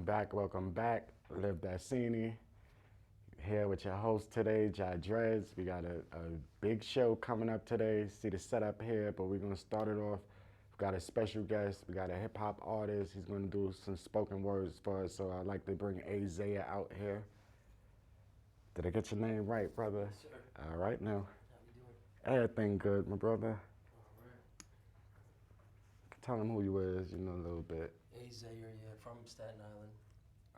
welcome back. LiveThatSINY here with your host today, Jai Dreads. We got a big show coming up today. See the setup here, but we're gonna start it off. We got a special guest. We got a hip hop artist. He's gonna do some spoken words for us. So I'd like to bring Isaiah out here. Did I get your name right, brother? Yes, sir. All right now. How we doing? Everything good, my brother. All right. Tell him who you is, you know, a little bit. Isaiah, yeah, from Staten Island.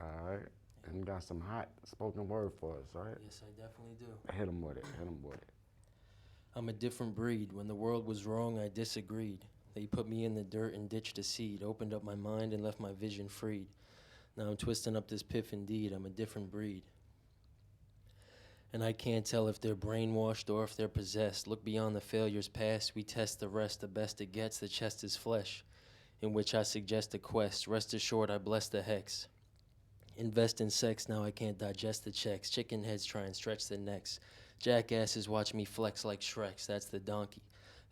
All right. And you got some hot spoken word for us, right? Yes, I definitely do. Hit him with it. Hit him with it. I'm a different breed. When the world was wrong, I disagreed. They put me in the dirt and ditched a seed, opened up my mind and left my vision freed. Now I'm twisting up this piff indeed. I'm a different breed. And I can't tell if they're brainwashed or if they're possessed. Look beyond the failures past. We test the rest. The best it gets, the chest is flesh, in which I suggest a quest. Rest assured, I bless the hex. Invest in sex, now I can't digest the checks. Chicken heads try and stretch their necks. Jackasses watch me flex like Shreks, that's the donkey.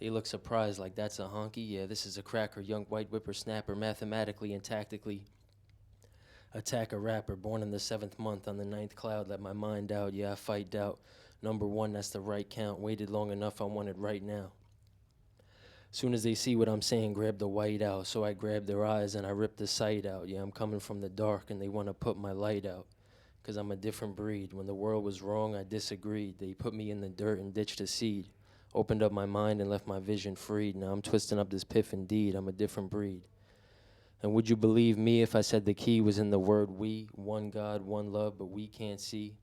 They look surprised like that's a honky. Yeah, this is a cracker, young white whippersnapper, mathematically and tactically. Attack a rapper, born in the 7th month on the 9th cloud, let my mind out, yeah, I fight doubt. Number 1, that's the right count, waited long enough, I want it right now. Soon as they see what I'm saying, grab the white out. So I grab their eyes and I rip the sight out. Yeah, I'm coming from the dark and they want to put my light out. 'Cause I'm a different breed. When the world was wrong, I disagreed. They put me in the dirt and ditched a seed. Opened up my mind and left my vision freed. Now I'm twisting up this piff indeed. I'm a different breed. And would you believe me if I said the key was in the word we? One God, one love, but we can't see.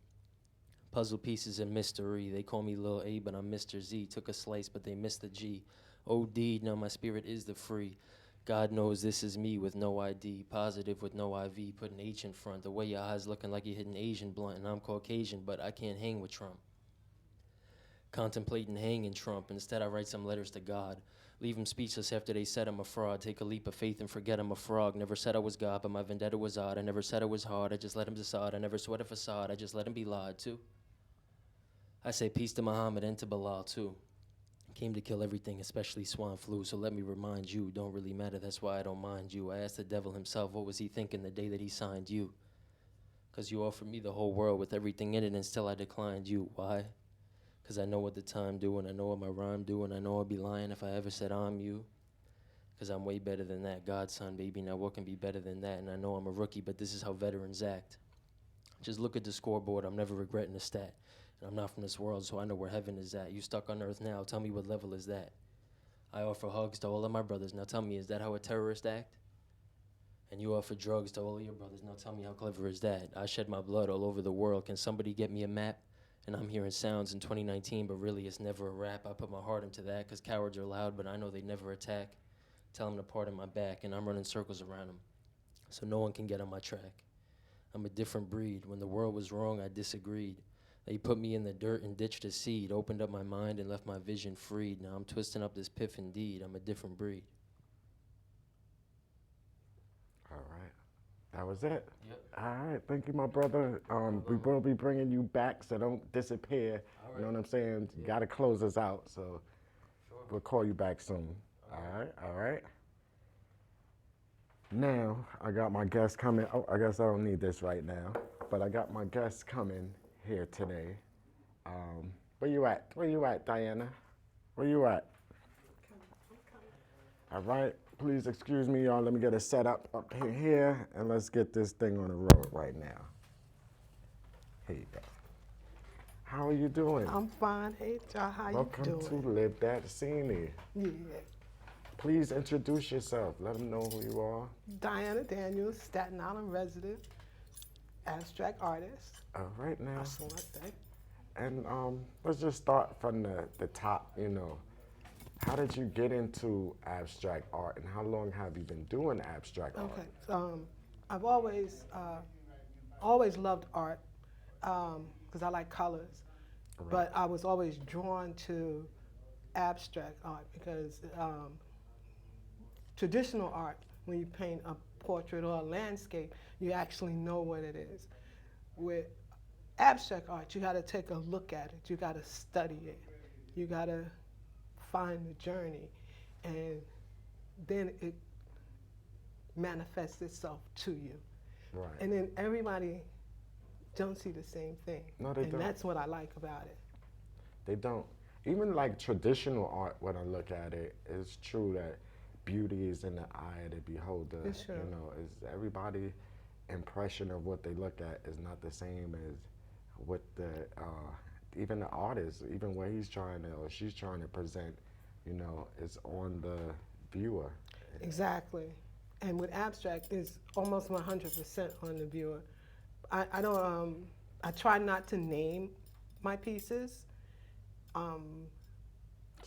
Puzzle pieces and mystery. They call me Lil A, but I'm Mr. Z. Took a slice, but they missed the G. OD, now my spirit is the free. God knows this is me with no ID. Positive with no IV, put an H in front. The way your eyes looking like you hit an Asian blunt. And I'm Caucasian, but I can't hang with Trump. Contemplating hanging Trump. Instead, I write some letters to God. Leave him speechless after they said I'm a fraud. Take a leap of faith and forget I'm a frog. Never said I was God, but my vendetta was odd. I never said it was hard. I just let him decide. I never sweat a facade. I just let him be lied to. I say peace to Muhammad and to Bilal, too. Came to kill everything, especially swine flu, so let me remind you, don't really matter, that's why I don't mind you. I asked the devil himself, what was he thinking the day that he signed you? 'Cause you offered me the whole world with everything in it, and still I declined you. Why? 'Cause I know what the time do, and I know what my rhyme do, and I know I'd be lying if I ever said I'm you. 'Cause I'm way better than that, God's son, baby, now what can be better than that? And I know I'm a rookie, but this is how veterans act. Just look at the scoreboard, I'm never regretting a stat. And I'm not from this world, so I know where heaven is at. You stuck on earth now, tell me what level is that? I offer hugs to all of my brothers, now tell me, is that how a terrorist act? And you offer drugs to all of your brothers, now tell me how clever is that? I shed my blood all over the world, can somebody get me a map? And I'm hearing sounds in 2019, but really it's never a rap. I put my heart into that, 'cause cowards are loud, but I know they never attack. Tell them to pardon my back, and I'm running circles around them, so no one can get on my track. I'm a different breed. When the world was wrong, I disagreed. They put me in the dirt and ditched a seed, opened up my mind and left my vision freed. Now I'm twisting up this piff indeed. I'm a different breed. All right. That was it. Yep. All right. Thank you, my brother. We will be bringing you back, so don't disappear. All right. You know what I'm saying? You Yeah. got to close us out, so Sure. we'll call you back soon. All right. All right. Now, I got my guest coming. Oh, I guess I don't need this right now, but I got my guest coming here today. Where you at? Where you at, Diana? Where you at? All right. Please excuse me, y'all. Let me get a setup up here, and let's get this thing on the road right now. Here you go. How are you doing? I'm fine. Hey, y'all, how Welcome you to doing? LiveThatSINY. Yeah. Please introduce yourself. Let them know who you are. Diana Daniels, Staten Island resident, abstract artist. All right now. That's what I say. And let's just start from the top, you know. How did you get into abstract art, and how long have you been doing abstract art? Okay. I've always loved art because I like colors, Right. but I was always drawn to abstract art because traditional art, when you paint a portrait or a landscape, you actually know what it is. With abstract art, you got to take a look at it. You got to study it. You got to find the journey, and then it manifests itself to you. Right. And then everybody don't see the same thing. No, they and don't. That's what I like about it. They don't. Even like traditional art, when I look at it, it's true that beauty is in the eye of the beholder. It's true. You know, is everybody impression of what they look at is not the same as what the even the artist, even what he's trying to or she's trying to present, you know, is on the viewer. Exactly. And with abstract, it's almost 100% on the viewer. I don't. I try not to name my pieces, So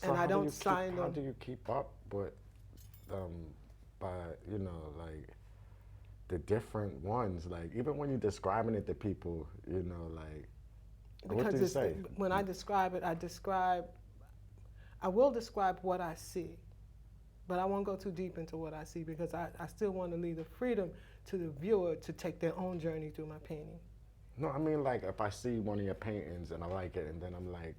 and I how do don't you sign keep, how them. do you keep up with by you know like the different ones? Like even when you're describing it to people, you know, like what Because do you say? when I describe it, I will describe what I see, but I won't go too deep into what I see because I still want to leave the freedom to the viewer to take their own journey through my painting. No, I mean like if I see one of your paintings and I like it, and then I'm like,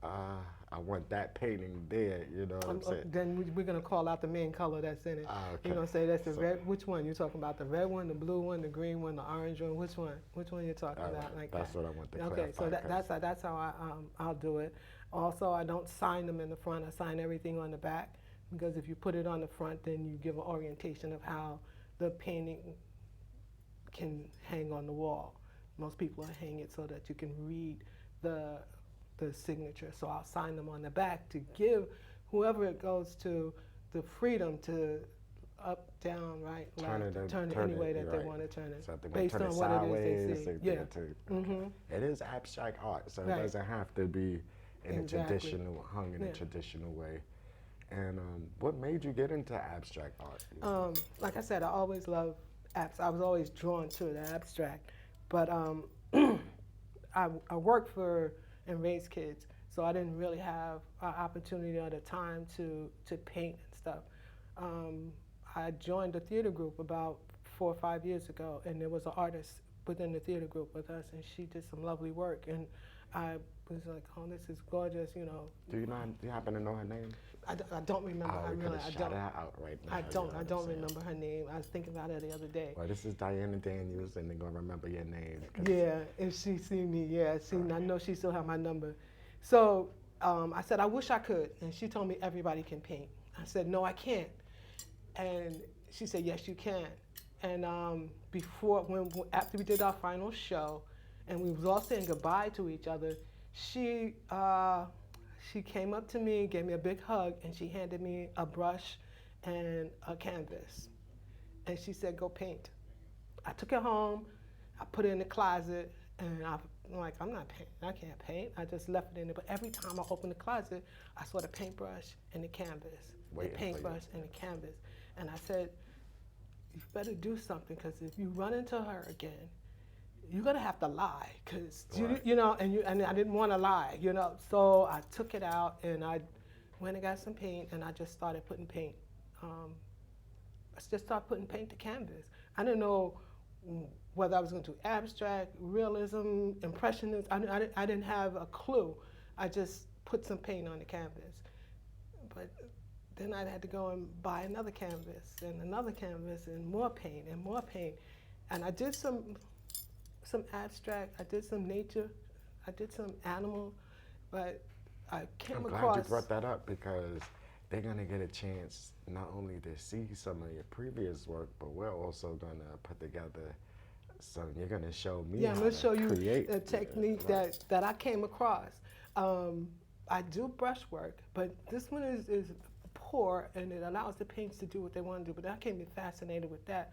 I want that painting there. You know what I'm saying? Then we're going to call out the main color that's in it. Okay. You're going to say that's the So- red. Which one? You're talking about the red one, the blue one, the green one, the orange one? Which one? Which one you're talking All about? right, Like that's that. what I want to Okay, clarify. so 'cause- that's how I'll do it. Also, I don't sign them in the front. I sign everything on the back because if you put it on the front, then you give an orientation of how the painting can hang on the wall. Most people hang it so that you can read the signature. So I'll sign them on the back to give whoever it goes to the freedom to up, down, right, left, turn it any way that they right. want to turn it, So if they want based to turn on it what sideways, it is they see. Yeah. too. Mm-hmm. It is abstract art, so Right. it doesn't have to be in Exactly. a traditional, hung in a Yeah. traditional way. And what made you get into abstract art? Like I said, I always loved apps. I was always drawn to the abstract, but I worked for and raised kids, so I didn't really have an opportunity or the time to paint and stuff. I joined a theater group about 4 or 5 years ago, and there was an artist within the theater group with us, and she did some lovely work, and I was like, oh, this is gorgeous, you know. Do you happen to know her name? I don't remember. Oh, I we really, could I shout don't. her out right now. I you know don't. what I I'm don't saying? remember her name. I was thinking about her the other day. Well, this is Diana Daniels, and they're gonna remember your name. 'Cause- Yeah, if she see me, yeah, I know she still have my number. So I said, I wish I could, and she told me everybody can paint. I said, no, I can't. And she said, yes, you can. And after we did our final show, and we was all saying goodbye to each other, she came up to me, gave me a big hug, and she handed me a brush and a canvas. And she said, go paint. I took it home, I put it in the closet, and I'm like, I'm not painting, I can't paint. I just left it in there. But every time I opened the closet, I saw the paintbrush and the canvas, Waiting the for you. paintbrush and the canvas. And I said, you better do something, because if you run into her again, you're gonna have to lie, because Right. you know, and I didn't want to lie, you know. So I took it out and I went and got some paint, and I just started putting paint. I just started putting paint to canvas. I didn't know whether I was going to do abstract, realism, impressionism. I didn't have a clue. I just put some paint on the canvas. But then I had to go and buy another canvas and another canvas and more paint and more paint. And I did some abstract, I did some nature, I did some animal, but I came I'm across. glad you brought that up because they're gonna get a chance not only to see some of your previous work, but we're also gonna put together. So you're gonna show me. Yeah, I'm how gonna to show you create a technique right. that I came across. I do brushwork, but this one is poor, and it allows the paints to do what they want to do. But I came fascinated with that,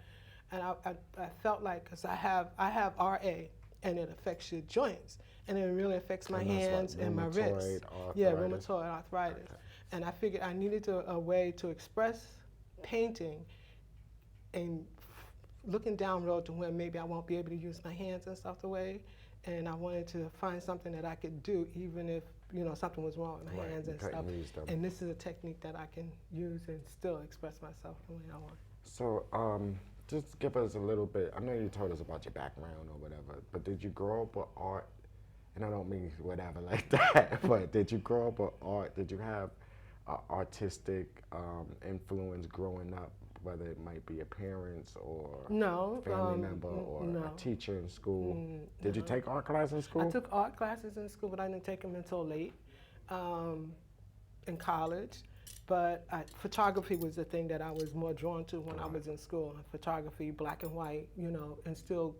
and I felt like, because I have RA, and it affects your joints, and it really affects my And that's what, hands and my wrists. rheumatoid Yeah, arthritis? rheumatoid arthritis. Okay. And I figured I needed a way to express painting and looking down road to where maybe I won't be able to use my hands and stuff the way, and I wanted to find something that I could do even if, you know, something was wrong with my Right, hands you and couldn't stuff. use them. And this is a technique that I can use and still express myself the way I want. So just give us a little bit. I know you told us about your background or whatever, but did you grow up with art? And I don't mean whatever like that, but did you grow up with art? Did you have artistic influence growing up whether it might be a parents or No, family member or no. a teacher in school? Did you no. take art class in school? I took art classes in school, but I didn't take them until late in college. But photography was the thing that I was more drawn to when I was in school. Photography, black and white, you know, and still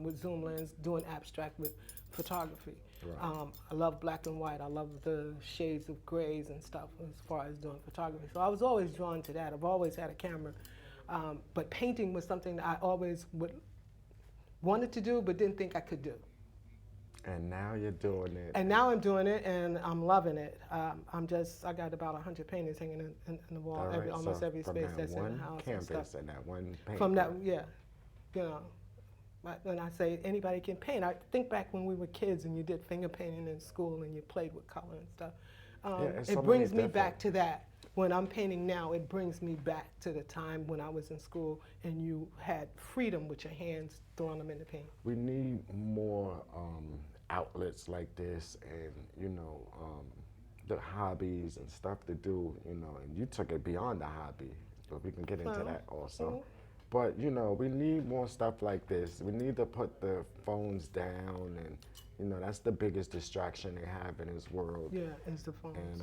with zoom lens, doing abstract with photography. Right. I love black and white. I love the shades of grays and stuff as far as doing photography. So I was always drawn to that. I've always had a camera. But painting was something that I always wanted to do, but didn't think I could do. And now you're doing it. And now I'm doing it, and I'm loving it. I got about 100 paintings hanging in the wall, All right, almost so every from space that that's in one the house and canvas stuff. and that one paint. From that, yeah, you know. When I say anybody can paint, I think back when we were kids and you did finger painting in school and you played with color and stuff. it's It so brings many me back to that. When I'm painting now, it brings me back to the time when I was in school and you had freedom with your hands throwing them in the paint. We need more outlets like this, and you know, the hobbies and stuff to do. You know, and you took it beyond the hobby, but we can get into that also. But you know, we need more stuff like this. We need to put the phones down, and you know, that's the biggest distraction they have in this world. Yeah, it's the phones.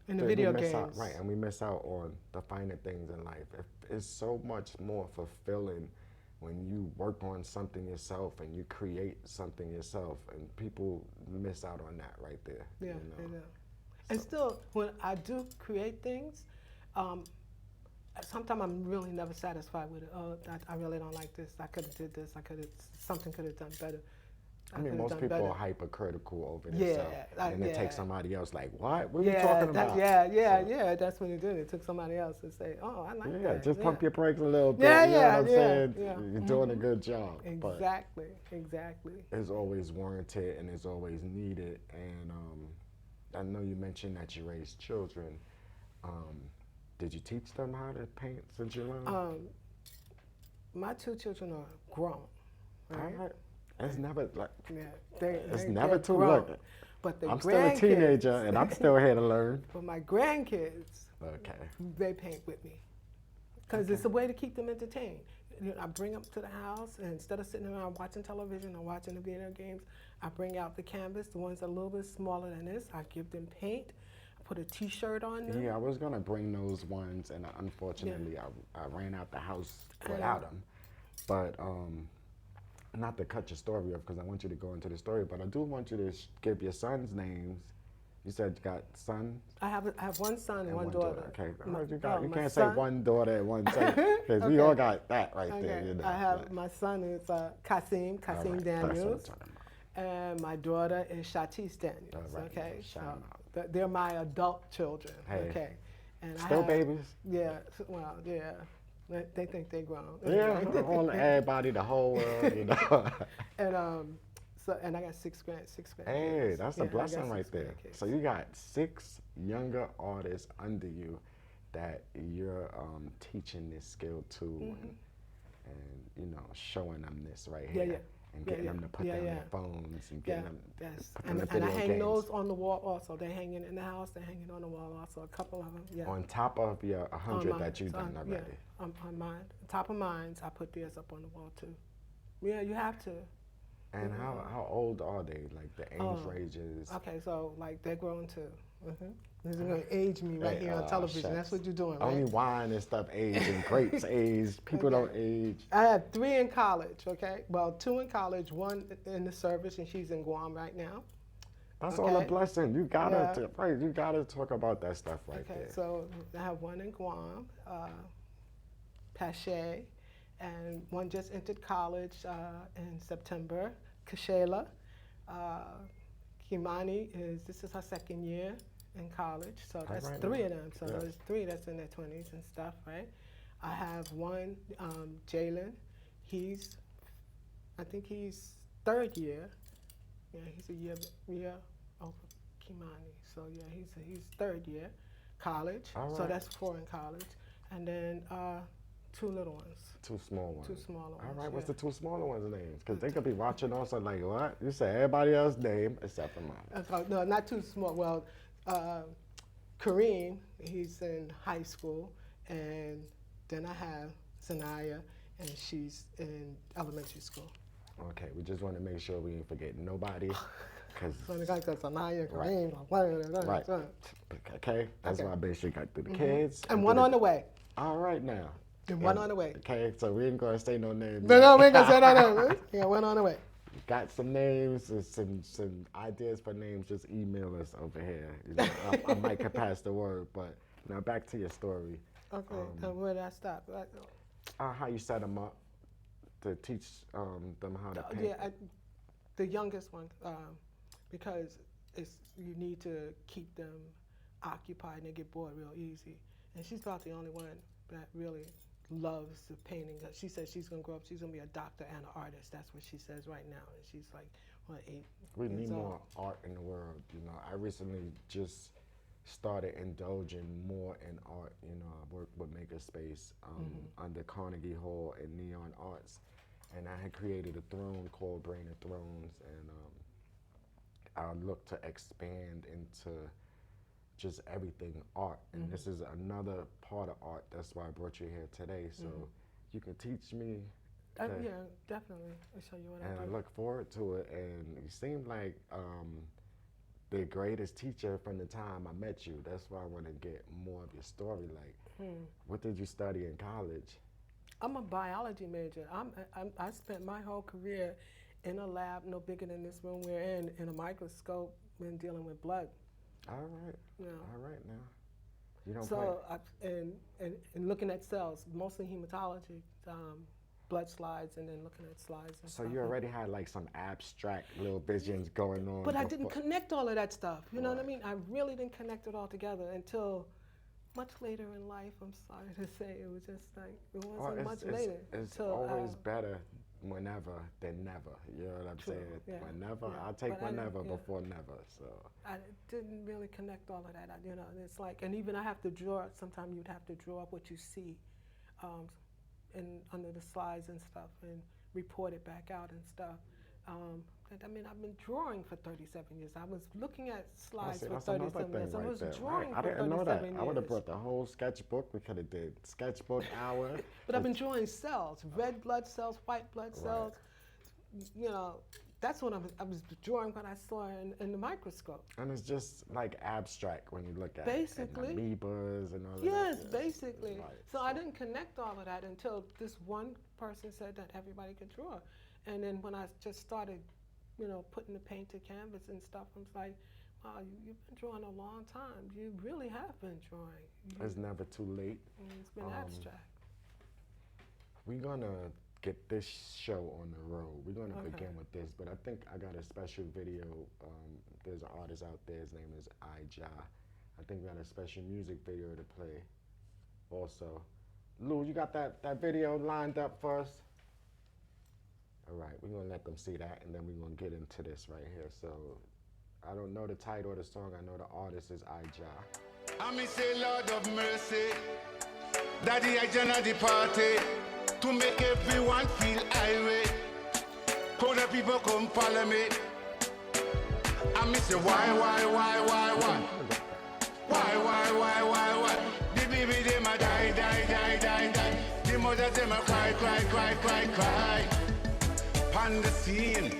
And the we video miss out, games. right? And we miss out on the finer things in life. It's so much more fulfilling when you work on something yourself and you create something yourself, and people miss out on that right there. Yeah, you know? they do. And still, when I do create things, sometimes I'm really never satisfied with it. Oh, I really don't like this. I could have did this. Something could have done better. I mean, most people are hypercritical over Yeah, themselves, and it takes somebody else like, what are you yeah, talking about? Yeah, that's what it did. It took somebody else to say, oh, I like that. Yeah, just pump your brakes a little bit. Yeah, you know yeah, what I'm yeah, saying? yeah. You're doing a good job. Exactly. But it's always warranted and it's always needed. And I know you mentioned that you raised children. Did you teach them how to paint since you're young? My two children are grown. Right? All right. It's never like it's they're never too grown. late. But the I'm still a teenager and I'm still here to learn. But my grandkids, Okay. they paint with me because it's a way to keep them entertained. You know, I bring them to the house, and instead of sitting around watching television or watching the video games, I bring out the canvas, the ones that are a little bit smaller than this. I give them paint. I put a T-shirt on them. Yeah, I was gonna bring those ones, and unfortunately, I ran out the house without them. But not to cut your story off, because I want you to go into the story, but I do want you to give your sons names. You said you got son? I have one son and one daughter. Okay, you my can't son? say one daughter and one son, because we all got that right there. You know, I have my son is Kasim all right, Daniels, that's what I'm talking about. and my daughter is Shatis Daniels. All right, Okay, shout so they're my adult children. Hey, okay, and still babies? Yeah, well, yeah. They think they're grown. Yeah, on everybody, the whole world, you know. And I got six grandkids. Hey, that's a Yeah, I got blessing right 6 there. grandkids. So you got 6 younger artists under you that you're teaching this skill to, and you know, showing them this right here, and getting them to put down their phones and getting them put them in And I video hang games. those on the wall also. They're hanging in the house. They're hanging on the wall also. A couple of them. Yeah. On top of your 100 that you've done Yeah, already. on mine. Top of mine, I put theirs up on the wall too. Yeah, you have to. And how old are they? Like the age ranges? Okay, so like they're grown too. This is gonna age me right here on television. shucks. That's what you're doing, right? Only wine and stuff age and grapes age. People don't age. I have 3 in college. Okay, well 2 in college, 1 in the service, and she's in Guam right now. That's all a blessing. You gotta you gotta talk about that stuff right Okay, there. so I have 1 in Guam, Pache, and 1 just entered college in September, Kashayla. Kimani this is her 2nd year in college, so that's right 3 now. of them. So there's 3 that's in their 20s and stuff, right? I have 1, Jalen. I think he's 3rd year. Yeah, he's a year over Kimani. So yeah, he's 3rd year, college. All So right. that's 4 in college, and then 2 little ones. 2 small ones. 2 smaller ones. All right, what's yeah. the 2 smaller ones' names? Because they could be watching also like, what? You say everybody else's name except for mine. No, not too small. Well, Kareem, he's in high school, and Then I have Zanaya, and she's in elementary school. Okay, we just want to make sure we ain't forgetting nobody. Cause, So the guy got Zanaya, Right. Kareem, right. Okay, that's Okay. why I basically got through the kids. and one on the way. All right now. And one on the way. Okay, so we ain't gonna say no names. No, we ain't gonna say that. Yeah, one on the way. Got some names and some ideas for names, just email us over here. You know, I might could pass the word, but now back to your story. Okay, where did I stop? How you set them up to teach them how to paint. Yeah, the youngest one, because you need to keep them occupied and they get bored real easy. And she's about the only one that really loves the painting. She says she's gonna grow up, she's gonna be a doctor and an artist. That's what she says right now. And she's like, what, 8 We years need old. more art in the world. You know, I recently just started indulging more in art. You know, I work with Makerspace under Carnegie Hall in Neon Arts, and I had created a throne called Brain of Thrones, and I look to expand into just everything art. And this is another part of art. That's why I brought you here today, so you can teach me. Yeah, definitely. I'll show you what And I I do. look forward to it. And you seem like the greatest teacher from the time I met you. That's why I want to get more of your story. Like, what did you study in college? I'm a biology major. I spent my whole career in a lab no bigger than this room we're in a microscope when dealing with blood. All right. You know. All right now. You don't So and looking at cells, mostly hematology, blood slides, and then looking at slides and So stuff. you already had like some abstract little visions going on. But I didn't before- connect all of that stuff. You know what I Right. mean? I really didn't connect it all together until much later in life. I'm sorry to say, it was just like it Well, wasn't much later. It's till, always better whenever than never. You know what I'm True, saying? yeah, Whenever. yeah. I'll take But I didn't- whenever yeah. before never. So. I didn't really connect all of that. You know, it's like, and even I have to draw. Sometimes you'd have to draw up what you see, under the slides and stuff, and report it back out and stuff. I mean, I've been drawing for 37 years. I was looking at slides See, for that's another 37 years. thing I right was there. drawing Right. I for didn't know 37 that. years. I would have brought the whole sketchbook. We could have did sketchbook hour. But I've been drawing cells, red blood cells, white blood cells. You know, that's what I was drawing what I saw in the microscope. And it's just like abstract when you look at Basically. it. And amoebas and all of Yes, that. basically. Right. So I didn't connect all of that until this one person said that everybody could draw. And then when I just started, you know, putting the paint to canvas and stuff, I was like, wow, you've been drawing a long time. You really have been drawing. It's never too late. It's been abstract. We're gonna get this show on the road. We're gonna Okay. begin with this, but I think I got a special video. There's an artist out there. His name is Ija. I think we got a special music video to play. Also, Lou, you got that video lined up for us? All right, we're gonna let them see that, and then we're gonna get into this right here. So, I don't know the title of the song. I know the artist is Ija. I me say, Lord of mercy, Daddy, I join the party to make everyone feel irate. Crowd of people come follow me. I me say, why? Why? The baby them a die. The mothers them a cry. Pan the scene,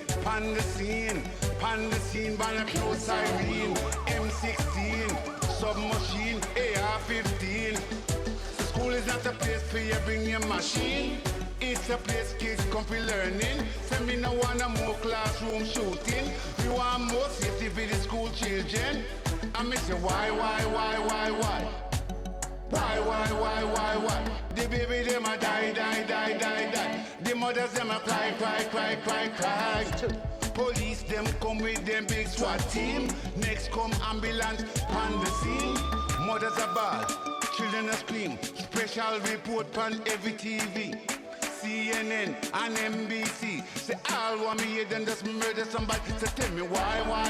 ban a close siren, M16, submachine, AR-15. School is not a place for you bring your machine. It's a place kids come for learning. Say me no want no more classroom shooting. We want more safety for the school children. I me say why? Why? The baby them a die. The mothers them a cry. Police them come with them big SWAT team. Next come ambulance on the scene. Mothers are bad, children are scream. Special report on every TV. CNN and NBC. Say all want me hear them just murder somebody. So tell me why? Why?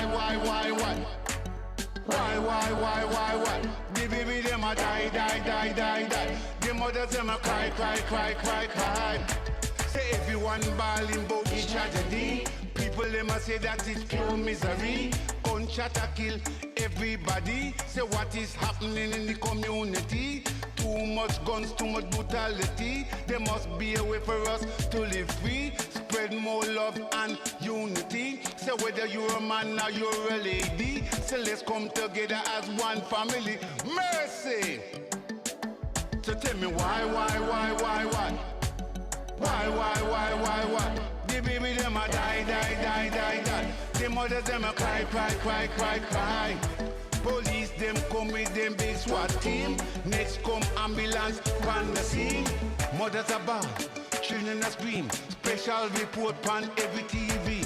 The baby them a die. The mothers them a cry. Say everyone bawling about each tragedy. People them a say that it's pure misery. Gunshot a kill everybody. Say what is happening in the community. Too much guns, too much brutality. There must be a way for us to live free. Spread more love and unity. So whether you're a man or you're a lady, so let's come together as one family. Mercy! So tell me why? Why? The baby them a die. The mothers them a cry. Police them come with them big SWAT team. Next come ambulance pan the scene. Mothers are bad, children are scream. Special report pan every TV.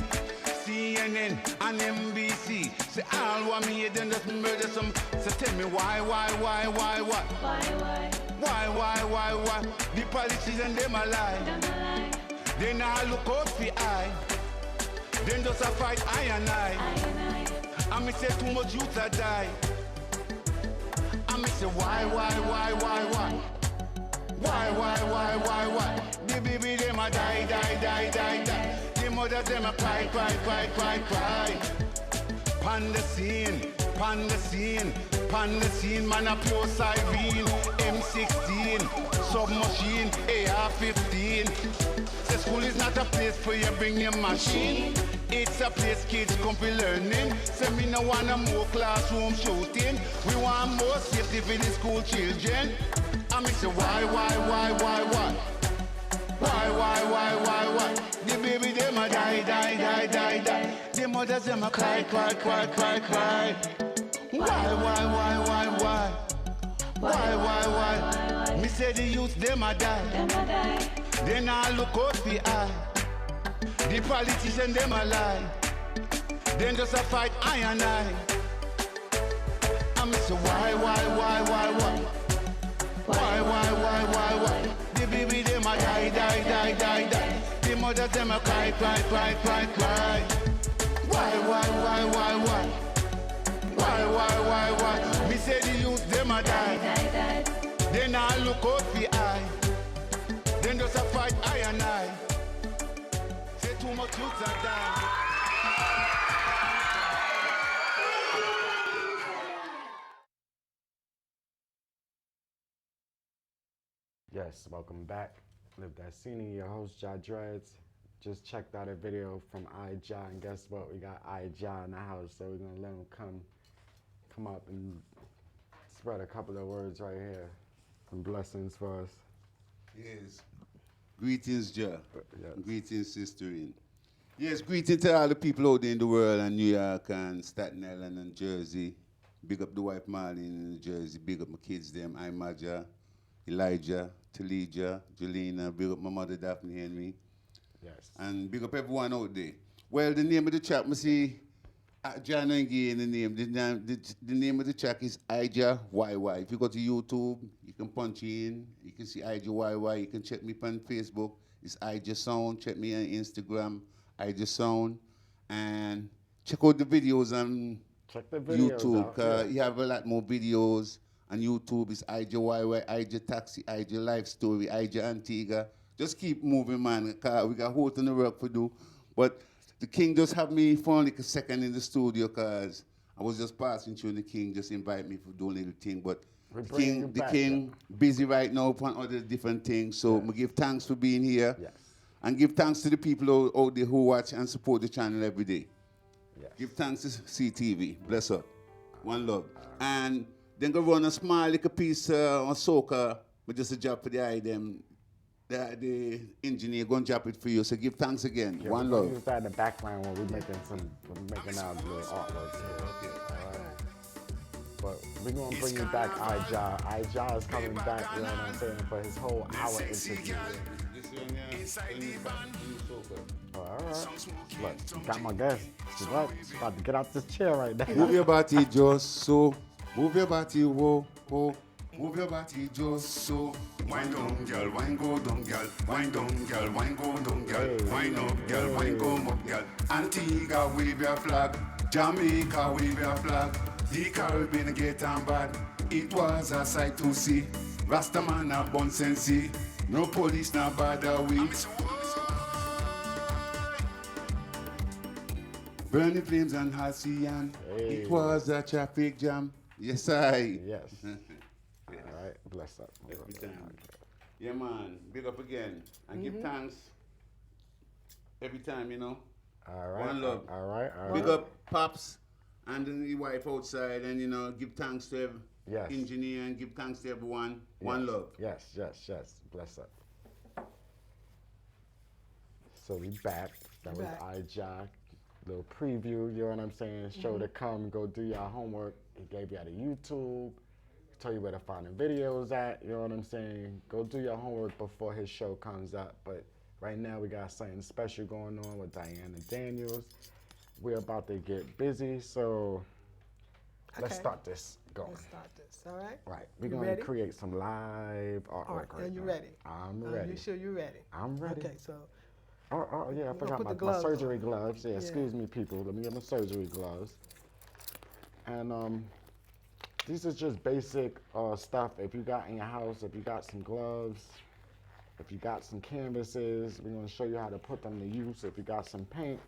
CNN and NBC. Say all want me here, then just murder some. So tell me why? Why? The politicians them a lie. They now look out for eye. Then just a fight eye and eye. I me say too much youth a die. I me say why? Why? The baby them a die. The mother them a cry. Pan the scene, man a pure siren. M16, submachine, AR-15. The school is not a place for you bring your machine. It's a place kids come for learning. Say me no want a more classroom shooting. We want more safety for the school children. I me say why? Why? The baby them a die. The mothers them a cry. Why? Me say the youth them a die. They now look out for eye. The politicians them a lie. Then just a fight eye and eye. I me say why? Why? The baby them a die. The mothers them a cry. Why? Me say the youth them a die. They now look out for eye. Then just a fight eye and eye. Say too much youths are dying. Yes, welcome back. LiveThatSINY, your host, Jahmar. Just checked out a video from iJah, and guess what? We got iJah in the house, so we're gonna let him come up and spread a couple of words right here. Some blessings for us. Yes. Greetings, Jah. Yes. Greetings, sisterin. Yes, greetings to all the people out there in the world and New York and Staten Island and Jersey. Big up the wife Marlene in New Jersey. Big up my kids them. I'm Maja, Elijah, Talija, Jelena. Big up my mother Daphne Henry. Yes. And big up everyone out there. Well, the name of the track, I see John and Gay in the name. The name of the track is iJah YY. If you go to YouTube, you can punch in. You can see iJah YY. You can check me on Facebook. It's iJah Sound. Check me on Instagram, iJah Sound. And check out the videos on Check the videos YouTube. out, yeah. You have a lot more videos on YouTube. It's iJah YY, iJah Taxi, iJah Life Story, iJah Antigua. Just keep moving, man. We got a whole ton of work to do. But the King just have me for like a second in the studio because I was just passing through and the King just invite me for doing a little thing. But the King busy right now on other different things. So I give thanks for being here. Yes. And give thanks to the people out there who watch and support the channel every day. Yes. Give thanks to CTV. Bless up. One love. And then go run a small little piece on soca, but just a job for the item. The engineer gonna drop it for you. So give thanks again. Yeah, One we're love. use that in the background when we're making our little artwork here. Okay. All right. But we're gonna bring you back, iJah. iJah is coming back, you know what I'm saying, for his whole hour interview. All right. Look, got my guest. She's what? About to get out this chair right now. Move your body just so. Move your body, whoa, whoa. Move your body just so. Wind down, girl, wine go down, girl. Wind down, girl, wine go down, girl. Wine up, girl, wine go up, girl. Antigua, wave your flag. Jamaica, wave your flag. The Caribbean get on bad. It was a sight to see. Rastaman a Brunson see. No police, no bother we. Burning flames and Halcyon. Hey. It was a traffic jam. Yes, I. Yes. All right, bless up. my Every brother. time. Yeah, man. Big up again. And give thanks every time, you know. All right, One love. all right, all Big right. up Pops and the wife outside, and, you know, give thanks to every Yes. engineer and give thanks to everyone. One love. Yes, bless up. So we back. That was Back. iJock. Little preview, you know what I'm saying? Show to come, go do your homework. He gave you out of YouTube. Tell you where to find the videos at, you know what I'm saying? Go do your homework before his show comes up. But right now we got something special going on with Diana Daniels. We're about to get busy, so let's Okay. start this going. Let's start this, all right? Right, we're You gonna ready? create some live artwork All right, right are you now. ready? I'm Are ready. you sure you're ready? I'm ready. Okay, so Oh yeah, I gonna forgot put my, the gloves surgery on. gloves. Yeah, Yeah. excuse me, people. Let me get my surgery gloves. And these are just basic stuff. If you got in your house, if you got some gloves, if you got some canvases, we're gonna show you how to put them to use. If you got some paint,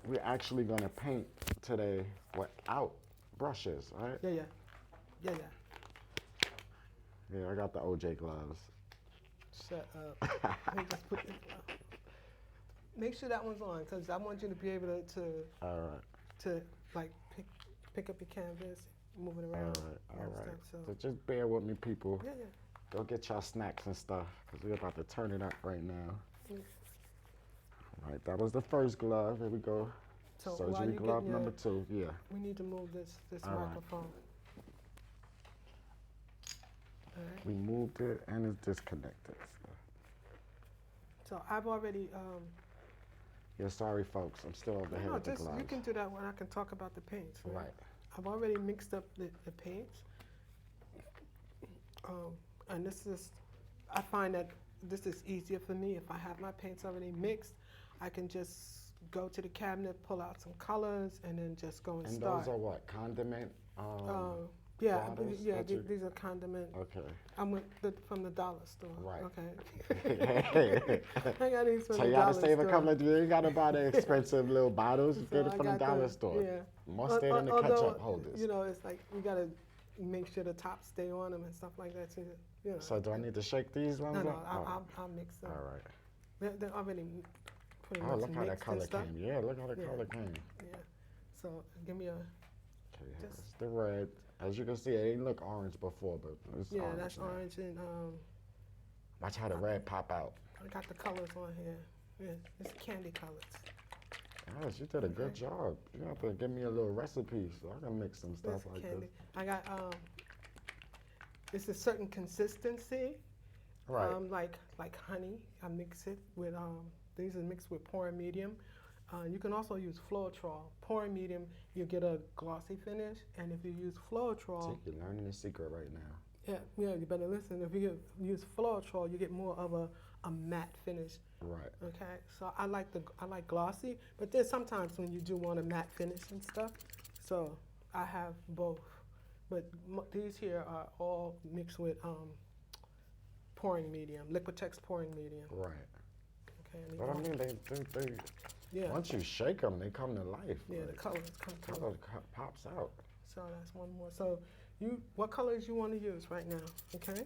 we're actually gonna paint today without brushes, right? yeah. Yeah, I got the OJ gloves. Shut up. Let me just put this. Make sure that one's on, because I want you to be able All right. to like pick up your canvas, move it All around. right, all and right. stuff, So just bear with me, people. yeah. Go get y'all snacks and stuff, because we're about to turn it up right now. Mm. All right, that was the first glove. Here we go. So while Surgery you glove getting number your- 2, yeah. We need to move this All right. microphone. All right. We moved it and it's disconnected. So I've already. Yeah, sorry, folks. I'm still over here No, with the just gloves. you can do that when I can talk about the paints. Right. I've already mixed up the paints. And this is, I find that this is easier for me. If I have my paints already mixed, I can just go to the cabinet, pull out some colors, and then just go and And start. those are what? Condiment? Yeah, bottles yeah. that you- These are condiment. Okay. I'm with from the dollar store. Right. Okay. I got these from So the you dollar gotta save store. a couple of, you ain't gotta buy the expensive little bottles. So Get it I from the got dollar store. Yeah. Mustard and the Although, ketchup holders. You know, it's like you gotta make sure the tops stay on them and stuff like that. So, you know. So do I need to shake these ones No, up? Oh, I'll mix them. all right. They're already pretty Oh, much look how that mixed color and stuff. came. Yeah, look how the Yeah. color came. Yeah. So give me a. Okay, Just- it's the red. As you can see, it didn't look orange before, but it's Yeah, orange that's now. orange and Watch how the red pop out. I got the colors on here. Yeah, it's candy colors. Gosh, you did a good job. You have to give me a little recipe so I can mix some stuff It's like candy. this. I got it's a certain consistency. Right. Like honey. I mix it with these are mixed with pouring medium. You can also use Floetrol. Pouring medium, you get a glossy finish, and if you use Floetrol, So you're learning the secret right now. yeah, you better listen. If you use Floetrol, you get more of a matte finish. Right. Okay, so I like glossy, but there's sometimes when you do want a matte finish and stuff. So I have both, but these here are all mixed with pouring medium, Liquitex pouring medium. Right. Okay, and But I mean, they yeah, once you shake them, they come to life. yeah, the Like, colors come through. color pops out. So that's one more. So what colors you want to use right now? Okay.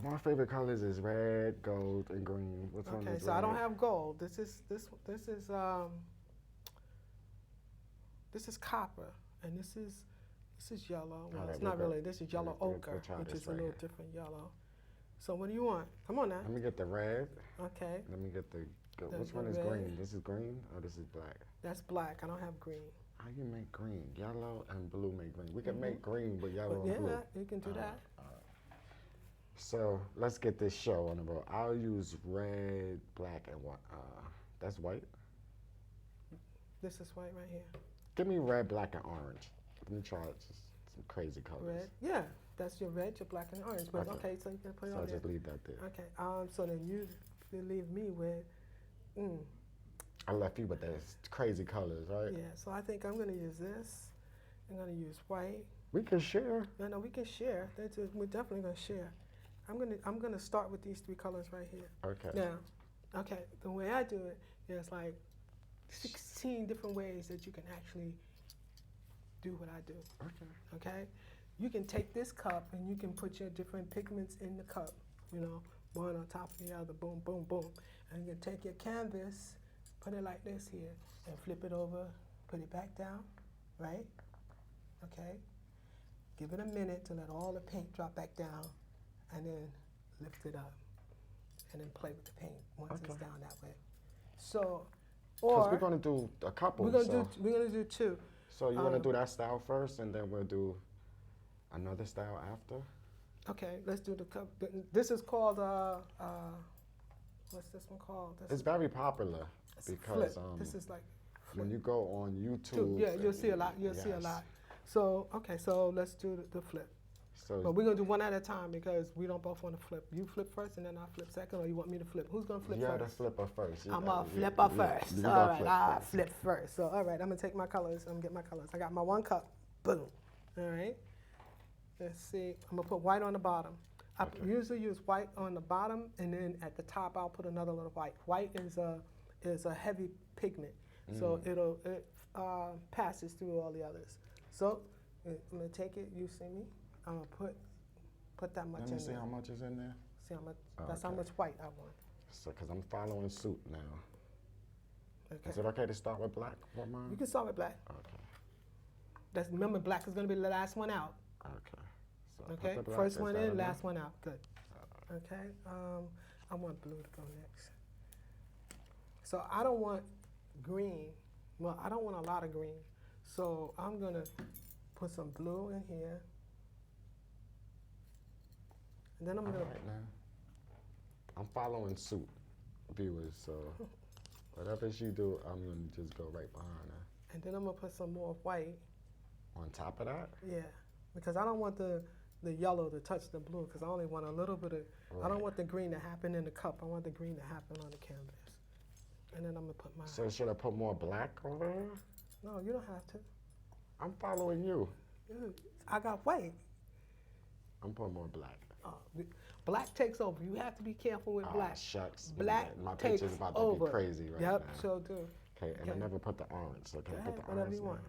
My favorite colors is red, gold, and green. Which one Okay. is So I don't red? have gold. This is copper, and this is yellow. Well, All it's right, not we'll go- really. This is yellow we'll ochre, try which this is a right little here. different yellow. So what do you want? Come on now. Let me get the red. Okay. Let me get the. The- Which the one is red. green? This is green or this is black? That's black. I don't have green. How you make green? Yellow and blue make green. We can Mhm. make green with yellow But and blue. yeah, you can do that. So let's get this show on the road. I'll use red, black, and white. That's white. This is white right here. Give me red, black, and orange. Let me try just some crazy colors. Red. Yeah, that's your red, your black, and orange. But Okay. okay, so you can put it So on I'll there. just leave that there. Okay. So then you leave me with. I left you with those crazy colors, right? Yeah, so I think I'm gonna use this. I'm gonna use white. We can share. No, we can share. We're definitely gonna share. I'm gonna start with these three colors right here. Okay. Now, okay, the way I do it is like 16 different ways that you can actually do what I do. Okay. Okay, you can take this cup and you can put your different pigments in the cup, you know, one on top of the other, boom, boom, boom. And you can take your canvas, put it like this here, and flip it over, put it back down, right? Okay? Give it a minute to let all the paint drop back down, and then lift it up, and then play with the paint once it's down that way. So, Because or we're going to do a couple. we're gonna do two. So you want to do that style first, and then we'll do another style after? Okay, let's do the cup. This is called what's this one called? It's very popular because flip. This is like when you go on YouTube. yeah, you'll see a lot. You'll see a lot. So okay, so let's do the flip. So But we're gonna do one at a time because we don't both want to flip. You flip first, and then I flip second, or you want me to flip? Who's gonna flip you're first? the flipper first. I'm a flipper first. You All gonna right, flip I first. flip first. So all right, I'm gonna take my colors. I'm gonna get my colors. I got my one cup. Boom. All right. Let's see. I'm gonna put white on the bottom. I usually use white on the bottom, and then at the top I'll put another little white. White is a heavy pigment, so it passes through all the others. So I'm gonna take it. You see me? I'm gonna put that much Let in me see there. how much is in there. See how much? Oh, That's how okay. much white I want. So, because I'm following suit now. Okay. Is it okay to start with black for mine? You can start with black. Okay. Remember, black is gonna be the last one out. Okay. So I put Okay, the black. first Is one that in, enough? last one out. Good. Okay, I want blue to go next. So I don't want green. Well, I don't want a lot of green. So I'm gonna put some blue in here. And then I'm All gonna, right now. I'm following suit, viewers. So whatever you do, I'm gonna just go right behind her. and then I'm gonna put some more white. On top of that. Yeah, because I don't want the yellow to touch the blue, because I only want a little bit of, I don't Right. want the green to happen in the cup. I want the green to happen on the canvas. And then I'm gonna put my, So should I put more black over here? no, you don't have to. I'm following you. I got white. I'm putting more black. Black takes over. You have to be careful with Ah, black. shucks. Black My takes picture's about over. to be crazy right Yep, now. so do. Okay, and I Okay. never put the orange. So can I Go put ahead, the whatever orange you now? want.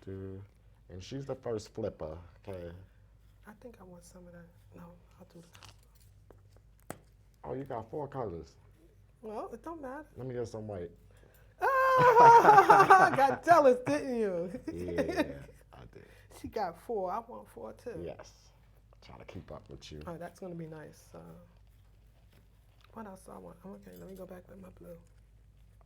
Do. And she's the first flipper. Okay. I think I want some of that. No, I'll do that. Oh, you got 4 colors. Well, it don't matter. Let me get some white. Ah, got jealous, didn't you? Yeah, I did. She got 4. I want 4 too. Yes. Trying to keep up with you. Oh, that's gonna be nice. What else do I want? Okay, let me go back with my blue.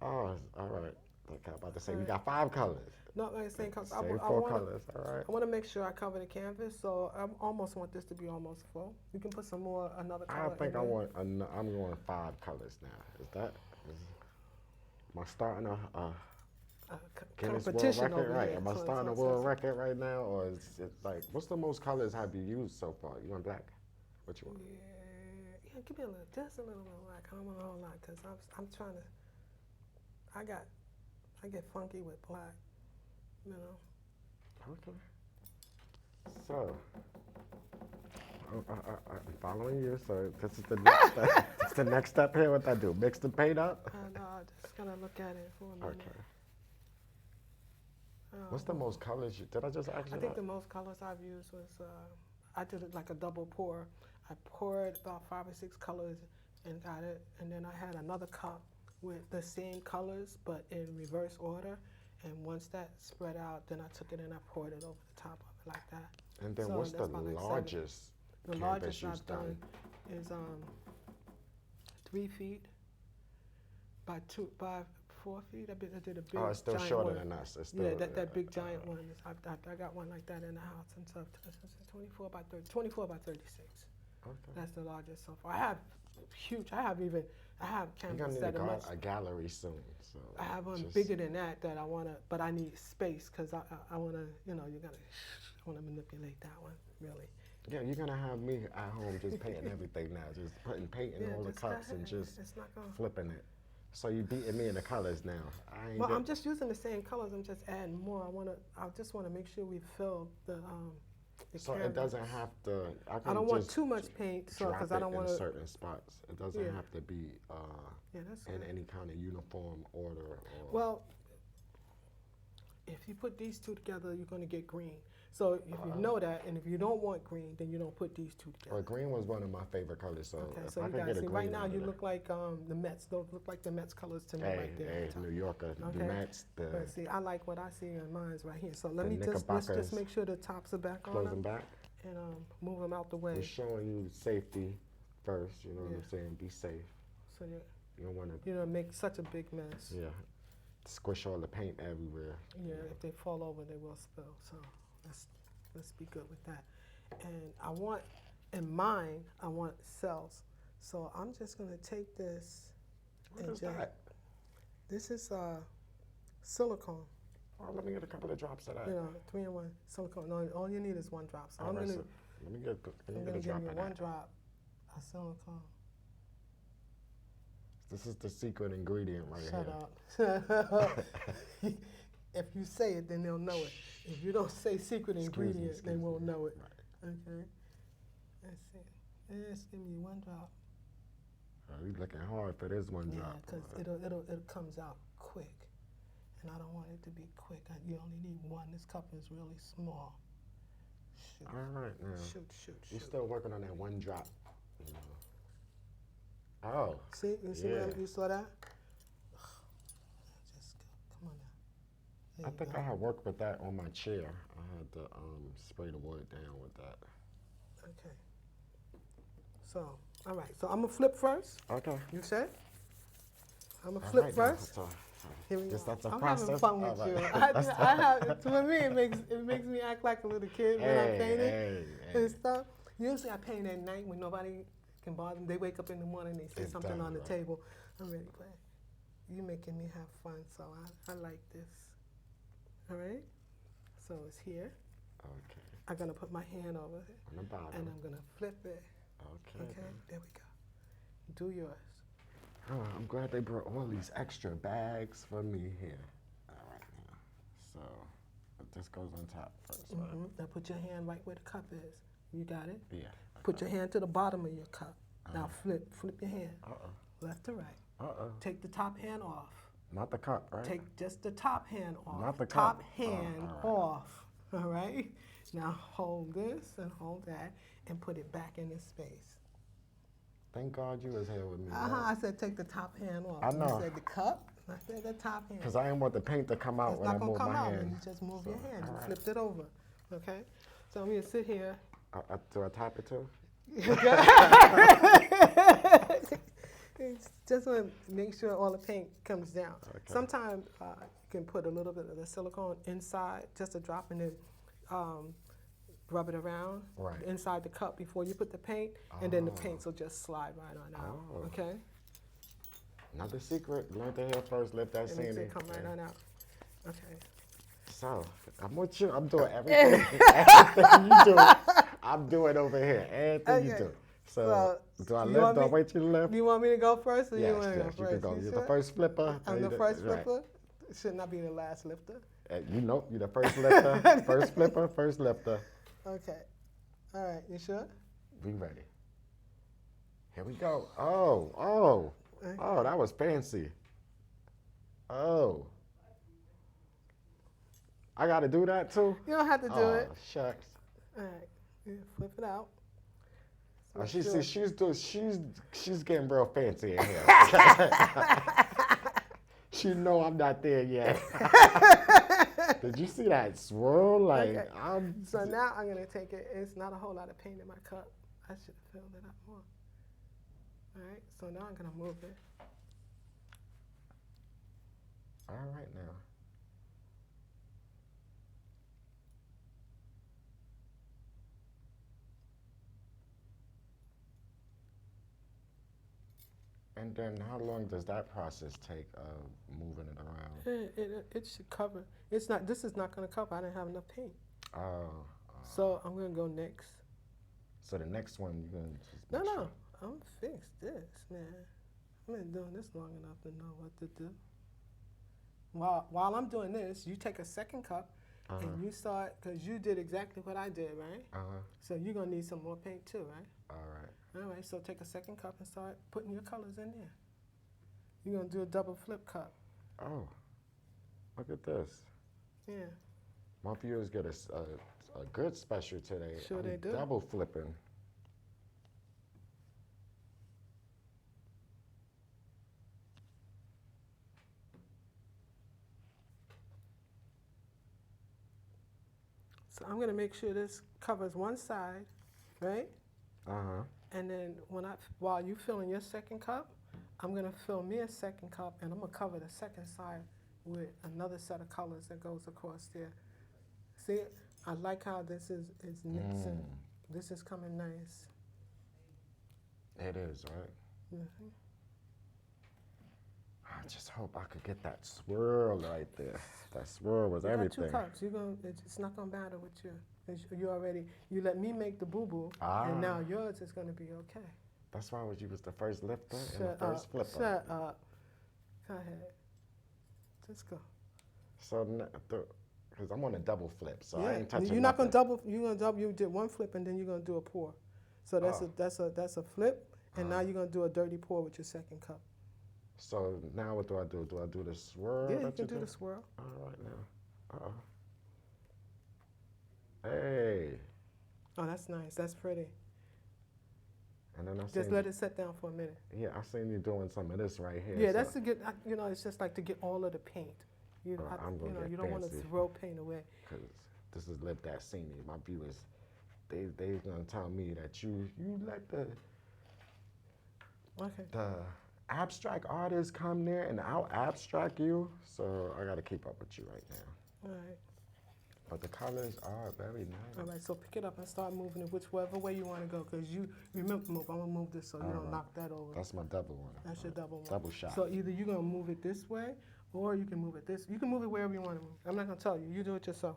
Oh, all right. Okay, I'm about to say we got 5 colors. No, like same colors. I, Same I 4 wanna, colors. All right. I want to make sure I cover the canvas, so I almost want this to be almost full. You can put some more, another color. I think in I there. want. I'm going 5 colors now. Is that? Am I starting a Guinness World competition Record? over Right. here. Am I So- starting a so- world so- record right now, or is it like what's the most colors have you used so far? You want black? What you want? Yeah, give me a little, just a little black. I don't want a whole lot, because I'm trying to, I get funky with black, you know. Okay. So, I'm following you. So this is the next step. This is the next step here. What I do? Mix the paint up. And just gonna look at it for a minute. Okay. What's the most colors? Did I just ask you I think that? the most colors I've used was, I did it like a double pour. I poured about 5 or 6 colors and got it, and then I had another cup with the same colors but in reverse order. And once that spread out, then I took it and I poured it over the top of it like that. And then So what's the that's about like 7. largest The canvas largest you've I've done is 3 feet by 4 feet. I did a big Oh, it's still giant shorter one. than us. It's still, Yeah, that big giant one. I got one like that in the house and stuff. It's 24 by 30, 24 by 36. Okay. That's the largest so far. I have huge. I have You're canvas gonna need that are much. a gallery soon. So I have one just- bigger than that I wanna, but I need space because I wanna, I wanna manipulate that one really. Yeah, you're gonna have me at home just painting everything now, just putting paint in all the just go cups and ahead. just It's not gonna. flipping it. So you beating me in the colors now. I ain't Well, get- I'm just using the same colors. I'm just adding more. I just want to make sure we fill the So canvas. it doesn't have to. I can don't want just too much paint, so drop because I it don't want in to. certain spots. It doesn't Yeah. have to be Yeah, that's in good. any kind of uniform order. Or Well, if you put these two together, you're going to get green. So if you know that, and if you don't want green, then you don't put these two together. Well, green was one of my favorite colors, so Okay, if so I you could guys get a see, green right now out of you there. look like the Mets. Those look like the Mets colors to me Hey, right there. hey, New Yorker, the Okay. Mets, the But see, I like what I see in mine's right here. So let the me let's Knickerbockers. just make sure the tops are back close on them them back. and move them out the We're way. showing you safety first, you know what Yeah. I'm saying? Be safe. So you You don't want to, know, make such a big mess. yeah, squish all the paint everywhere. Yeah, if they fall over, they will spill. So let's be good with that. And I want, in mine, I want cells. So I'm just gonna take this What and is that? This is silicone. Oh, let me get a couple of drops of that. You know, 3-in-1 silicone. No, all you need is 1 drop. So All I'm right, gonna so let me get a give drop you of 1 that. drop of silicone. This is the secret ingredient right Shut here. up. If you say it, then they'll know it. If you don't say secret ingredient, they won't know it. Right. Okay. Let's see. Just give me 1 drop. Oh, you looking hard for this one Yeah, drop. because it comes out quick, and I don't want it to be quick. You only need 1. This cup is really small. Shoot. All right, now. Shoot. You're still working on that 1 drop. You know. Oh. See, you see Yeah. you saw that? Just go. Come on now. There I you think go. I had worked with that on my chair. I had to spray the wood down with that. Okay. So, all right. So I'm gonna flip first. Okay. You said? I'm gonna All flip right, now, first. so Here we guess go. that's a I'm process. having fun with All you. right. I have. To me, it makes me act like a little kid when I'm painting hey. and stuff. Usually, I paint at night when nobody can bother them. They wake up in the morning, they see something on the Exactly. table. I'm really glad. You're making me have fun, so I like this. All right. So it's here. Okay. I'm gonna put my hand over it, On the bottom. and I'm gonna flip it. Okay. Okay. There we go. Do yours. Oh, I'm glad they brought all these extra bags for me here. All right, now. So, this goes on top first, right? Now put your hand right where the cup is. You got it? Yeah. Put your hand to the bottom of your cup. Now flip your hand, Uh-oh. left to right. Uh-oh. Take the top hand off. Not the cup, right? Take just the top hand off. Not the top cup. hand all right. off. All right? Now hold this and hold that and put it back in its space. Thank God you was here with me. I said take the top hand off. I know. You said the cup, I said the top hand. Because I didn't want the paint to come out It's when I not going move to come my out hand. when you just move your hand. all You right. flipped it over. Okay? So I'm going to sit here. Do I tap it too? Just want to make sure all the paint comes down. Okay. Sometimes you can put a little bit of the silicone inside, just a drop, and then rub it around Right. inside the cup before you put the paint, and then the paints will just slide right on out. Oh. Okay? Another secret. Learn to hear first, live that It makes scene. it come right on out. Okay. So, I'm with you. I'm doing everything. Everything you do, I'm doing over here. Everything you Okay. do. So, do I you lift? want Do I me- wait you to lift? Do you want me to go first, or you Yes, want to yes, go you first? can go. You You're sure? the first flipper. I'm the You first right. flipper. Shouldn't I be the last lifter? You know, you're the first lifter. First flipper, first lifter. Okay. All right. You sure? We ready. Here we go. Oh, that was fancy. Oh. I got to do that too? You don't have to do Oh, it. shucks. All right. Yeah, flip it out. Oh, she's getting real fancy in here. She know I'm not there yet. Did you see that swirl? Like, Okay. I'm. So now I'm gonna take it. It's not a whole lot of paint in my cup. I should have filled it up more. All right. So now I'm gonna move it. All right now. And then how long does that process take of moving it around? It should cover. It's not. This is not gonna cover. I didn't have enough paint. Oh. So I'm gonna go next. So the next one you're going to just No, make no. sure- I'm fix this, man. I've been doing this long enough to know what to do. While I'm doing this, you take a second cup and you start, because you did exactly what I did, right? So you're going to need some more paint too, right? All right. All right, so take a second cup and start putting your colors in there. You're going to do a double flip cup. Oh, look at this. Yeah. My viewers get a good special today. Sure they do. Double flipping. So I'm gonna make sure this covers one side, right? Uh-huh. And then while you filling your second cup, I'm gonna fill me a second cup, and I'm gonna cover the second side with another set of colors that goes across there. See, I like how this is mixing. This is coming nice. It is, right? Mhm. I just hope I could get that swirl right there. That swirl was You got everything. 2 cups. It's not gonna matter with you. You let me make the boo boo, and now yours is gonna be okay. That's why you was the first lifter and the Shut first up. flipper. Shut up. Go ahead. Just go. So, because I'm on a double flip, so I ain't touching You're not gonna nothing. double. You're gonna double. You did one flip, and then you're gonna do a pour. So that's a flip, and now you're gonna do a dirty pour with your second cup. So now what do I do? Do I do the swirl? Yeah, you that can do did? the swirl. All right now. Uh-oh. Hey. Oh, that's nice. That's pretty. And then I Just seen let it sit down for a minute. Yeah, I seen you doing some of this right here. Yeah, so that's to get. It's just like to get all of the paint. I'm gonna get You don't want to fancy. throw paint away. Because this is LiveThatSINY. My viewers, they gonna tell me that you let the Okay. abstract artists come there and out abstract you. So I gotta keep up with you right now. All right. But the colors are very nice. All right. So pick it up and start moving it whichever way you want to go. Cause you remember, I'm gonna move this so you don't knock that over. That's my double one. That's your double one. Double shot. So either you're gonna move it this way, or you can move it this. You can move it wherever you want to move. I'm not gonna tell you. You do it yourself.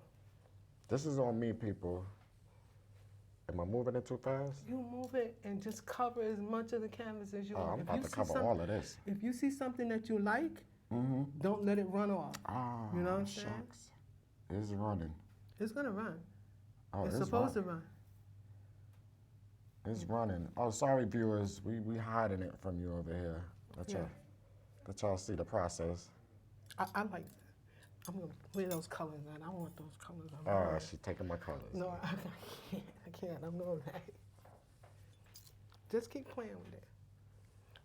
This is on me, people. Am I moving it too fast? You move it and just cover as much of the canvas as you Oh, want. I'm If about you to see cover all of this. If you see something that you like, don't let it run off. Ah, You know what I'm saying? shucks. It's running. It's gonna run. Oh, It's supposed to run. It's running. Oh, sorry, viewers. We hiding it from you over here. Let y'all see the process. I like that. I'm gonna wear those colors, and I want those colors on Oh, mine. she's taking my colors. No, I can't. I can't. I'm going that. Just keep playing with it.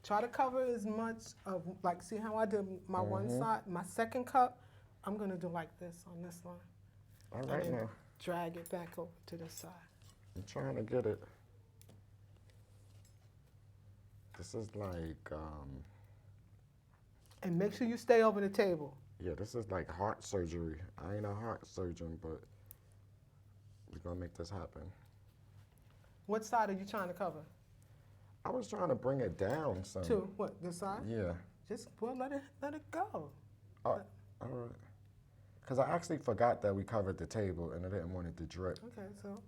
Try to cover as much of, like, see how I did my one side, my second cup. I'm gonna do like this on this one. All right and then now. drag it back over to this side. I'm trying to get it. This is like, And make sure you stay over the table. yeah, this is like heart surgery. I ain't a heart surgeon, but we're gonna make this happen. What side are you trying to cover? I was trying to bring it down some. To what? This side? Yeah. Just let it go. Oh, all right. Because I actually forgot that we covered the table and I didn't want it to drip. Okay, so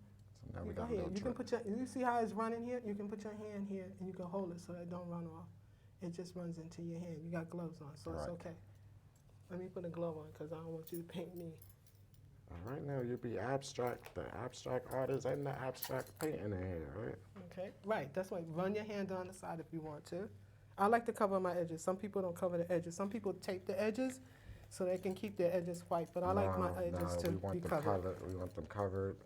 So now we go got a ahead. little You can drip. put you see how it's running here? You can put your hand here and you can hold it so it don't run off. It just runs into your hand. You got gloves on, so it's Right. okay. Let me put a glove on because I don't want you to paint me. All right, now you'll be the abstract artist and the abstract painting in here, right? Okay, right. That's why run your hand on the side if you want to. I like to cover my edges. Some people don't cover the edges. Some people tape the edges so they can keep their edges white. But I like my edges to we want be them covered. We want them colored.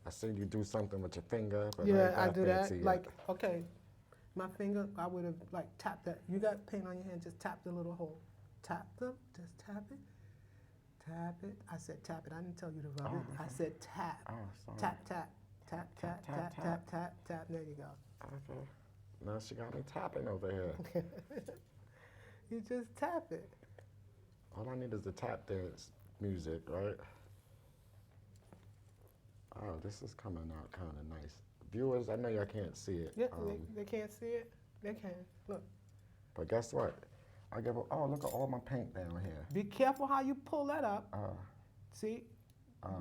I seen you do something with your finger, but Yeah, ain't I do that. fancy yet. Like, okay, my finger, I would have like tapped that. You got paint on your hand, just tap the little hole. Tap them, just tap it. Tap it. I said tap it. I didn't tell you to rub it. I said tap. Oh, sorry. Tap, tap, tap, tap, tap, tap, tap, tap. There you go. Okay. Now she got me tapping over here. You just tap it. All I need is the tap dance music, right? Oh, this is coming out kind of nice. Viewers, I know y'all can't see it. Yeah, they can't see it. They can. Look. But guess what? Oh, look at all my paint down here. Be careful how you pull that up. See?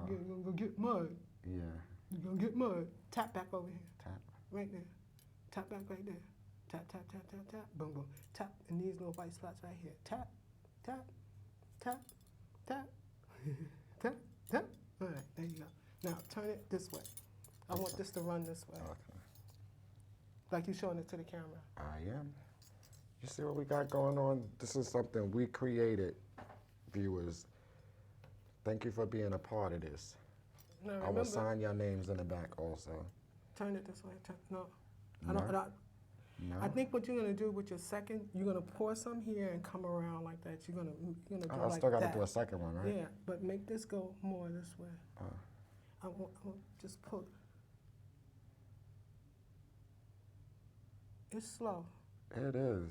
You're going to get mud. Yeah, You're going to get mud. Tap back over here. tap. Right there. Tap back right there. Tap, tap, tap, tap, tap. Boom, boom. Tap in these little white spots right here. Tap, tap, tap, tap, tap, tap. All right, there you go. Now turn it this way. I want this to run this way. Okay. Like you're showing it to the camera. I am. You see what we got going on? This is something we created, viewers. Thank you for being a part of this. Now I will remember, sign your names in the back also. turn it this way. No. No? I think what you're gonna do with your second, you're gonna pour some here and come around like that. You're gonna do I like still got to that. do a second one, right? Yeah, but make this go more this way. I won't just pull. It's slow. It is.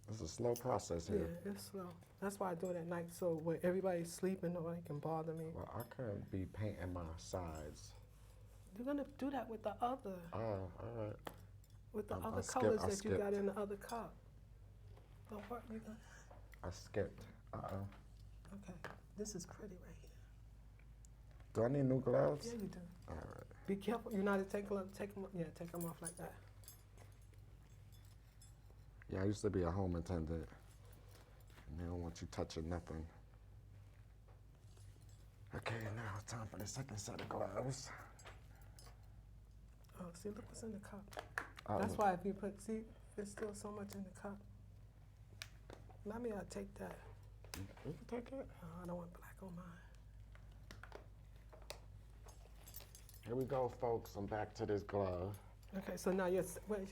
It's a slow process Yeah, here. it's slow. That's why I do it at night, so when everybody's sleeping, nobody can bother me. Well, I couldn't be painting my sides. You're gonna do that with the other, Oh, all right. with the I other skip- colors I that you got skipped. in the other cup. Don't worry, you gonna. I skipped. Uh-oh. Okay, this is pretty right here. Do I need new gloves? Yeah, you do. All right. Be careful. You're not to take them off like that. Yeah, I used to be a home attendant. And they don't want you touching nothing. Okay, now it's time for the second set of gloves. Oh, see, look what's in the cup. Uh-oh. That's why if you see, there's still so much in the cup. Let me take that. You can take it. Oh, I don't want black on mine. Here we go, folks. I'm back to this glove. Okay, so now where's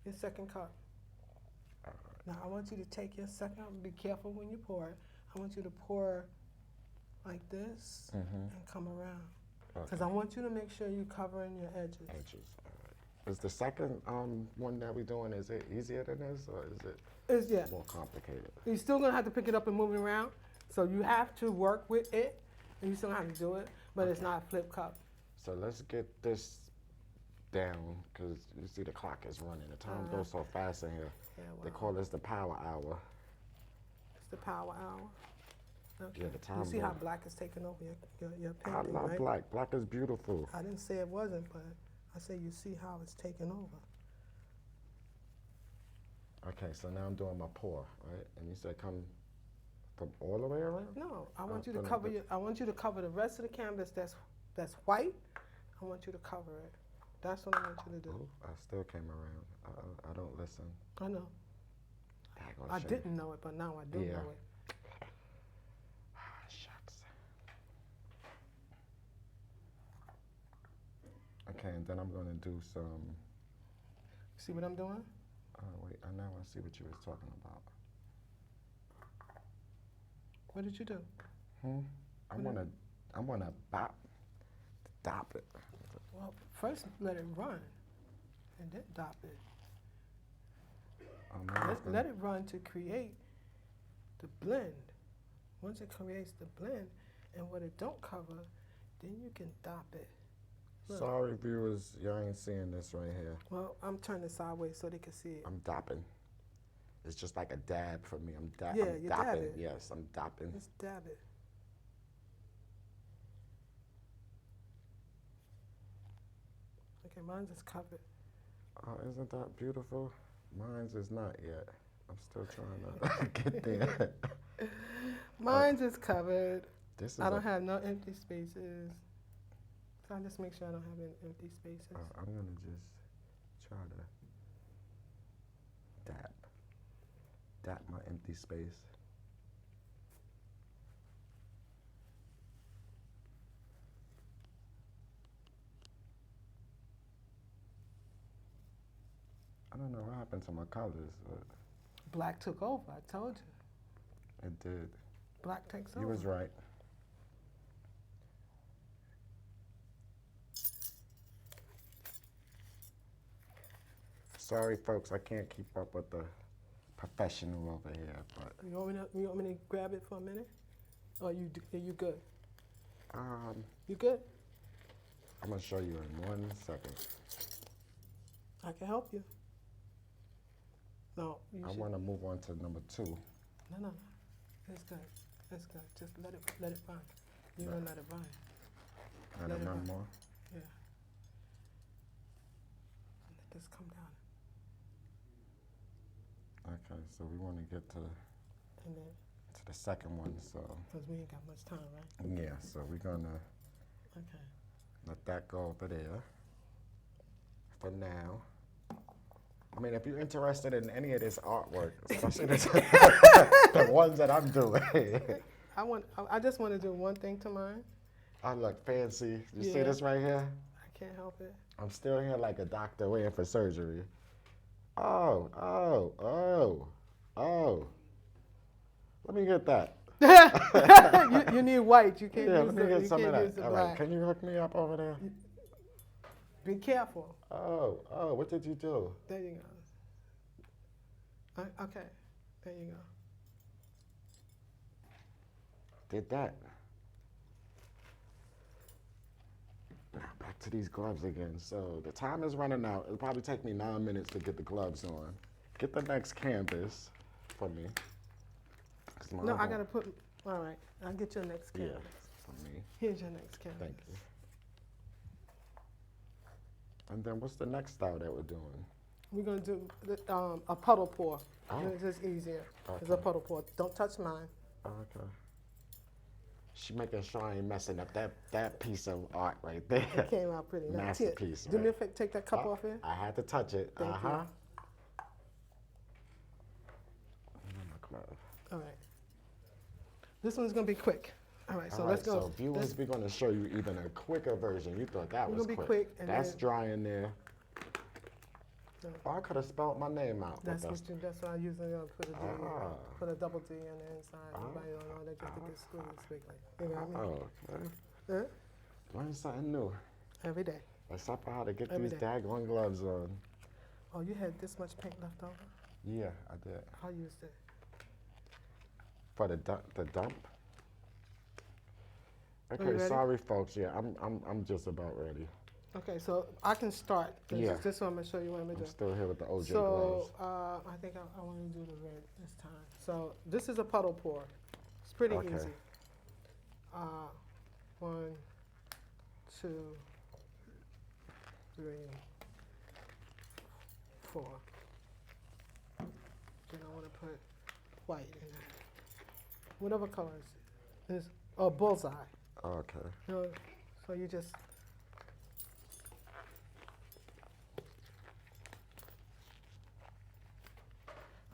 your second cup? Now I want you to take your second cup and be careful when you pour it. I want you to pour like this and come around. Because I want you to make sure you're covering your edges. Edges. All right. Is the second one that we're doing, is it easier than this or is it Yeah. more complicated? You're still gonna have to pick it up and move it around. So you have to work with it and you still have to do it, but it's not a flip cup. So let's get this down because you see the clock is running. The time goes so fast in here. Yeah, They well, call this the power hour. it's the power hour. Okay. Yeah, the time You see how goes. black is taking over your I painting, love right? black. Black is beautiful. I didn't say it wasn't, but I say you see how it's taking over. Okay, so now I'm doing my pour, right? And you said come from all the way around? No, I want you but to no, cover but- I want you to cover the rest of the canvas that's white. I want you to cover it. That's what I want you to do. Ooh, I still came around. I don't listen. I know. Daggone I shame. didn't know it, but now I do Yeah. know it. Ah, shucks. Okay, and then I'm gonna do some. See what I'm doing? Wait, I now I see what you was talking about. What did you do? I wanna dop it. Well, first let it run, and then dop it. Let it run to create the blend. Once it creates the blend, and what it don't cover, then you can dop it. Look. Sorry, viewers, y'all ain't seeing this right here. Well, I'm turning sideways so they can see it. I'm dopping. It's just like a dab for me. I'm Yeah, I'm you dab dopping. it. Yes, I'm dopping. Just dab it. Okay, mine's is covered. Oh, isn't that beautiful? Mine's is not yet. I'm still trying to get there. Mine's is covered. This is I don't have no empty spaces. So I just make sure I don't have any empty spaces. I'm gonna just try to dap my empty space. I don't know what happened to my colors, but Black took over, I told you. it did. Black takes over. You was right. Sorry, folks, I can't keep up with the professional over here, but You want me to grab it for a minute? Or are you good? You good? I'm gonna show you in 1 second. I can help you. No, you I should. want to move on to number 2. No. It's good. It's good. Just let it run. You're gonna let it run. And Let then it one run. more. Yeah. Let this come down. Okay, so we want to get to And then, the second one. So because we ain't got much time, right? yeah, so we're gonna Okay. let that go over there for now. I mean, if you're interested in any of this artwork, especially the ones that I'm doing, I just want to do one thing to mine. I look fancy. You see Yeah. this right here? I can't help it. I'm still here like a doctor waiting for surgery. Oh, oh, oh, oh. Let me get that. you need white. You can't Yeah, use let me the, get you some of can't use that. the All black. right, can you hook me up over there? Be careful. Oh, oh, what did you do? There you go. Okay, there you go. Did that. Now back to these gloves again. So the time is running out. It'll probably take me 9 minutes to get the gloves on. Get the next canvas for me. 'Cause my No, I other- gotta put. All right, I'll get your next Yeah, canvas. for me. Here's your next canvas. Thank you. And then what's the next style that we're doing? We're gonna do a puddle pour. Oh. It's just easier. It's a Okay. puddle pour. Don't touch mine. Okay. She making sure I ain't messing up that piece of art right there. It came out pretty nice. Here, Masterpiece, do me a right? favor, take that cup off here. I had to touch it. Thank you. Uh-huh. My glove. All right. This one's gonna be quick. All right, so All let's right, go. So viewers, we're gonna show you even a quicker version. You thought that We're was gonna be quick. quick, and That's then- dry in there. No. Oh, I could have spelled my name out. but That's why I usually put a D, Ah. put a double D on the inside. Everybody don't know that just to get schools quickly. You know what I mean? Oh, okay. Huh? Learn something new. Every day. Except for how to get Every these day. daggone gloves on. Oh, you had this much paint left over? Yeah, I did. I'll use it. For the dump. you Okay, ready? sorry folks. Yeah, I'm just about ready. Okay, so I can start. Yeah. This one I'm gonna show you what I'm gonna I'm do. still here with the OJ So gloves. I think I want to do the red this time. So this is a puddle pour. It's pretty Okay. easy. 1, 2, 3, 4. Then I want to put white in there. Whatever colors. It's a bullseye. Okay. You know, so you just.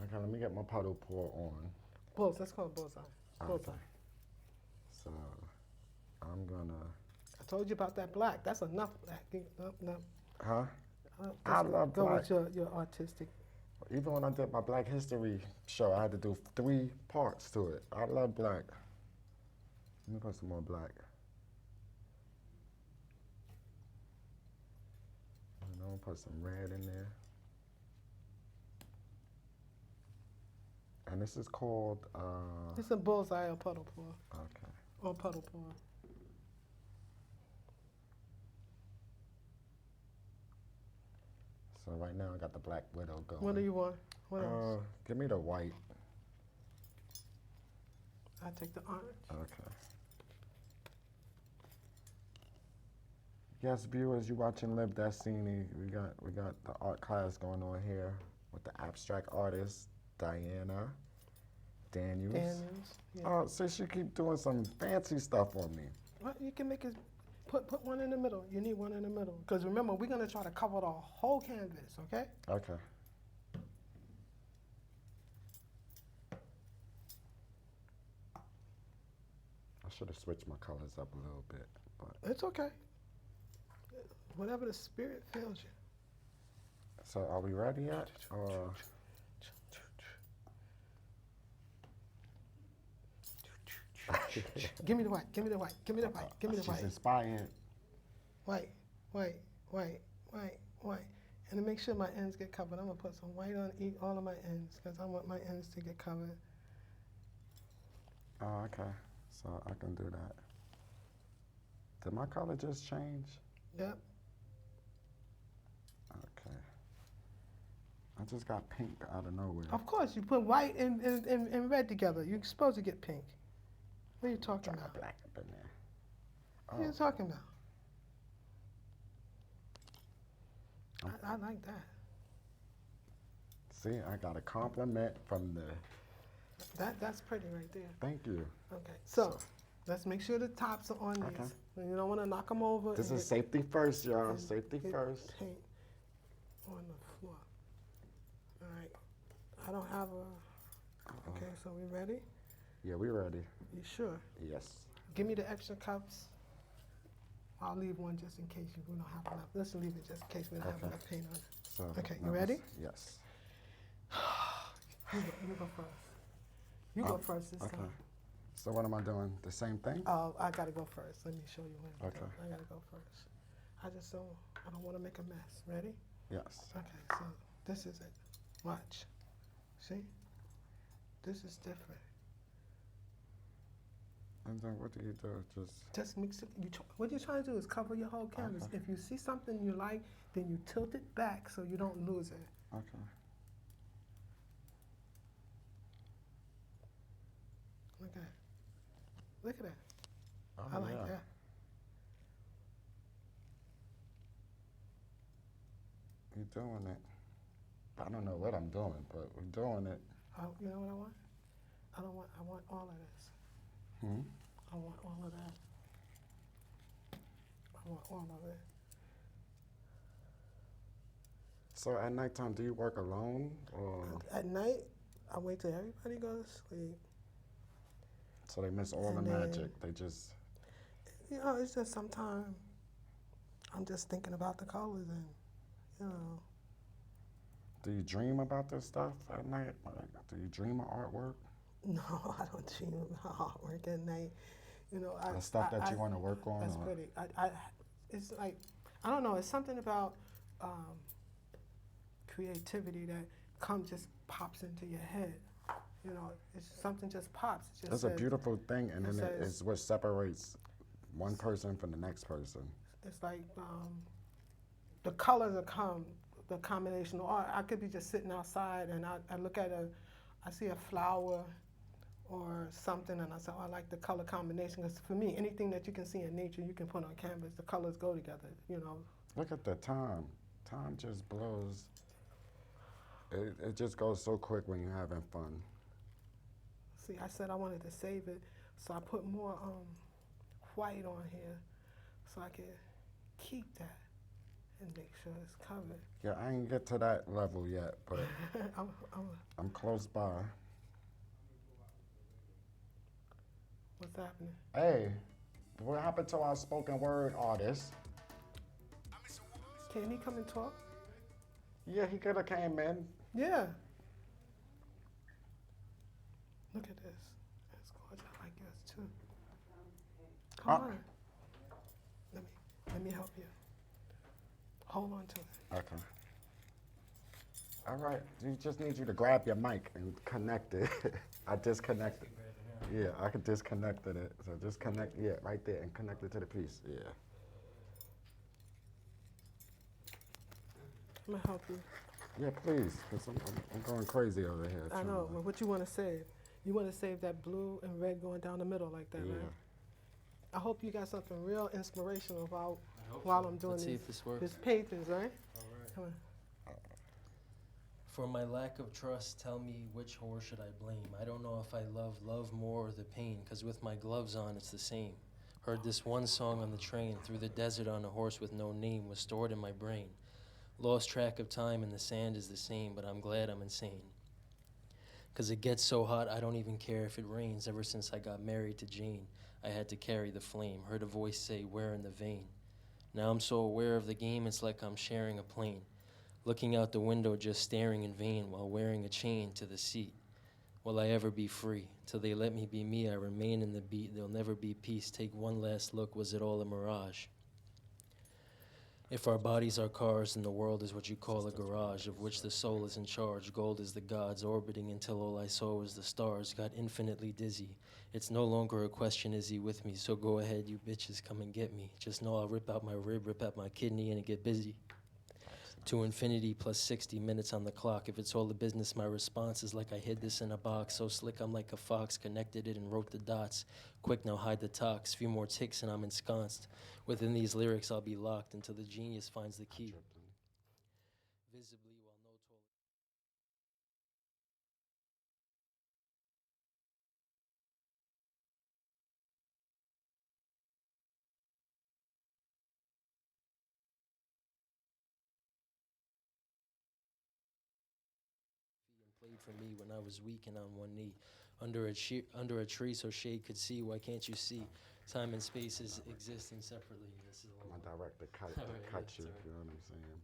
Okay, let me get my puddle pour on. Let's call it bullseye. Okay. Bullseye. So I'm gonna. I told you about that black. That's enough black. No. Huh? Just love go black. with your artistic. Even when I did my Black History show, I had to do 3 parts to it. I love black. Let me put some more black. And I'm gonna put some red in there. And this is called, It's a bullseye or puddle pour. okay. Or puddle pour. So right now I got the Black Widow going. What do you want? What else? Give me the white. I take the orange. Okay. Yes, viewers, you watching LiveThatSINY. We got the art class going on here with the abstract artist Diana Daniels. Yeah. Oh, so she keep doing some fancy stuff on me. Well, you can make it. Put one in the middle. You need one in the middle. Because remember, we're gonna try to cover the whole canvas. Okay. Okay. I should have switched my colors up a little bit, but It's okay. Whatever the spirit fills you. so are we ready yet? Or Give me the white. Give me the white. Give me the white. Give me the she's white. inspired. White. And to make sure my ends get covered, I'm gonna put some white on all of my ends because I want my ends to get covered. Oh, okay. So I can do that. Did my color just change? Yep. Okay. I just got pink out of nowhere. Of course, you put white and red together. You're supposed to get pink. What are you talking Got about? black up in there. What are you talking about? I like that. See, I got a compliment from the. That's pretty right there. Thank you. Okay, so let's make sure the tops are on these. Okay. You don't want to knock them over. This and is get- safety first, y'all. and Safety get first. Paint on the floor. All right. I don't have a. Okay, so we ready? Yeah, we ready. You sure? Yes. Give me the extra cups. I'll leave one just in case we don't have enough. Let's leave it just in case we don't have Okay. enough paint on it. So. Okay, you now ready? Yes. You go first. You go first this Okay. time. So what am I doing? The same thing? Oh, I gotta go first. Let me show you when. Okay. I gotta go first. I don't want to make a mess. Ready? Yes. Okay, so this is it. Watch. See? This is different. And then what do you do? Just mix it. What you're trying to do is cover your whole canvas. Okay. If you see something you like, then you tilt it back so you don't lose it. Okay. Look at that. Look at that. Oh, I like yeah. that. You're doing it. I don't know what I'm doing, but we're doing it. You know what I want? I want all of this. Hmm? I want all of that. I want all of it. So at nighttime, do you work alone or At night, I wait till everybody goes to sleep. so they miss all the And then- magic? They just You know, it's just sometimes I'm just thinking about the colors and, you know. do you dream about this stuff at night? Like, do you dream of artwork? No, I don't dream about artwork at night. You know, The stuff that you want to work on? That's or- pretty. It's like, I don't know. It's something about creativity that just pops into your head. You know, it's something just pops. It just It's a says- beautiful thing, and it then says- it's what separates one person from the next person. It's like the colors the combination of art. I could be just sitting outside and I look at I see a flower or something and I say, oh, I like the color combination. Because for me, anything that you can see in nature, you can put on canvas. The colors go together, you know. Look at the time. Time just blows. It just goes so quick when you're having fun. See, I said I wanted to save it, so I put more white on here so I can keep that and make sure it's covered. Yeah, I ain't get to that level yet, but I'm close by. What's happening? Hey, what happened to our spoken word artist? Can he come and talk? Yeah, he could have came in. Yeah. Look at this. That's gorgeous. I like this too. Come on. Let me help you. Hold on to it. Okay. All right, you just need you to grab your mic and connect it. I disconnected. Yeah, I could disconnected it. So just connect, yeah, right there, and connect it to the piece. Yeah. I'm gonna help you. Yeah, please, because I'm going crazy over here. I trying know, to- but what you want to save? You want to save that blue and red going down the middle like that, Yeah. right? I hope you got something real inspirational while I'm doing Let's see if this works. these paintings, right? Come on. For my lack of trust, tell me which horse should I blame? I don't know if I love more or the pain, cause with my gloves on it's the same. Heard this one song on the train, through the desert on a horse with no name, was stored in my brain. Lost track of time and the sand is the same, but I'm glad I'm insane. Cause it gets so hot I don't even care if it rains. Ever since I got married to Jane, I had to carry the flame. Heard a voice say, where in the vein? Now I'm so aware of the game, it's like I'm sharing a plane. Looking out the window, just staring in vain while wearing a chain to the seat. Will I ever be free? Till they let me be me, I remain in the beat. There'll never be peace. Take one last look, was it all a mirage? If our bodies are cars, then the world is what you call a garage, of which the soul is in charge. Gold is the gods, orbiting until all I saw was the stars. Got infinitely dizzy. It's no longer a question, is he with me? So go ahead, you bitches, come and get me. Just know I'll rip out my rib, rip out my kidney, and get busy. To infinity plus 60 minutes on the clock. If it's all the business, my response is like I hid this in a box. So slick, I'm like a fox, connected it and wrote the dots. Quick, now hide the talks. Few more ticks and I'm ensconced. Within these lyrics, I'll be locked until the genius finds the key. Visibly, while no toll. Played for me when I was weak and on one knee. under a tree so shade could see. Why can't you see? Time and spaces existing separately. This is a My little. director cut, All right, cut yeah, you, sorry. you know what I'm saying?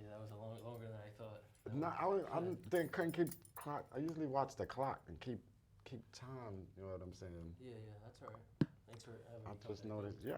Yeah, that was longer than I thought. No, couldn't keep clock. I usually watch the clock and keep time, you know what I'm saying? Yeah, that's all right. Thanks for having me. I come just back. noticed, yeah,